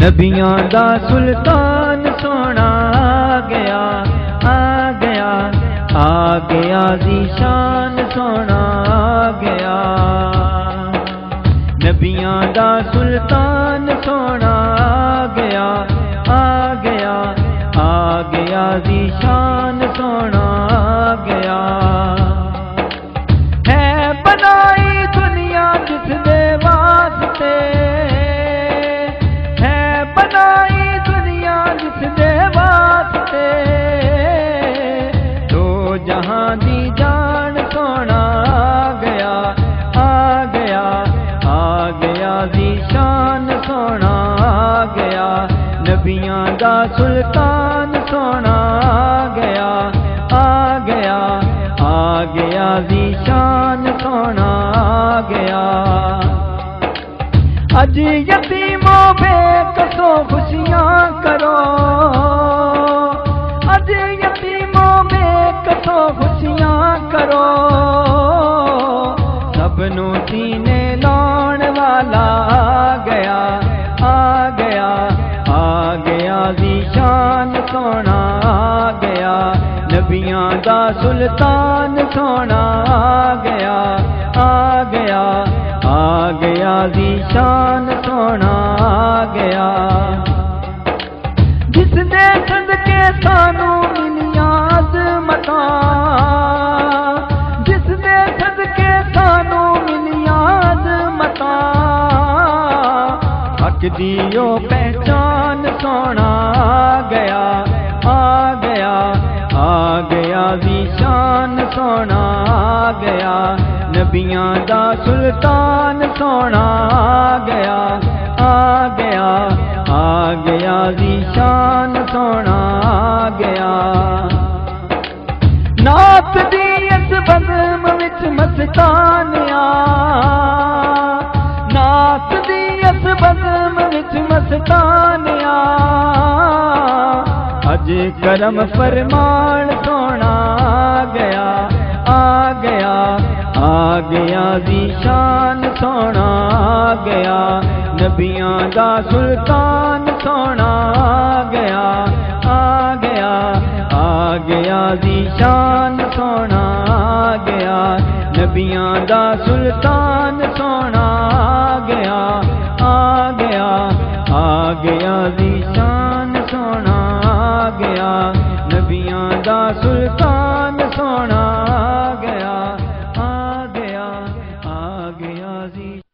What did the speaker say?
نبیاں دا سلطان سونا آ گیا آ گیا آ گیا ذیشان سونا آ گیا نبیاں دا سلطان سونا آ گیا آ گیا آ گیا ذیشان سونا آ گیا ہے بنائی دنیا جس دے واسطے ہے بنائی دنیا جس دے واسطے دو جہاں دی جان سونا آ گیا آ گیا آ گیا ذیشان سونا آ گیا نبیاں دا سلطان سونا آ گیا آ گیا آ گیا ذیشان سونا آ گیا اج یتیموں بے کسو خوشیاں کرو اج یتیموں بے کسو خوشیاں کرو سب نو سینے لاؤن والا آ گیا آ گیا آ گیا ذیشان سونا آ گیا نبیاں دا سلطان سونا آ گیا آ گیا آ گیا ذیشان سونا آ گیا جس نے صدقے سانو ملیاں عظمتاں جس نے صدقے سانو ملیاں عظمتاں حق دیو پہچان سونا آ گیا آ گیا آ گیا ذیشان سونا آ گیا نبیاں دا سلطان سونا آ گیا آ گیا آ گیا ذیشان سونا آ گیا نات دی اس بزم وچ مستانیا نات دی اس بزم وچ مستانیا اج کرم فرمان سونا آ گیا آ گیا آ گیا ذیشان سونا آ گیا نبیاں دا سلطان سونا آ گیا آ گیا آ گیا ذیشان سونا آ گیا نبیاں دا سلطان سونا آ گیا آ گیا آ گیا ذیشان سونا آ گیا نبیاں دا سلطان سونا آ گیا آ گیا آ گیا ذیشان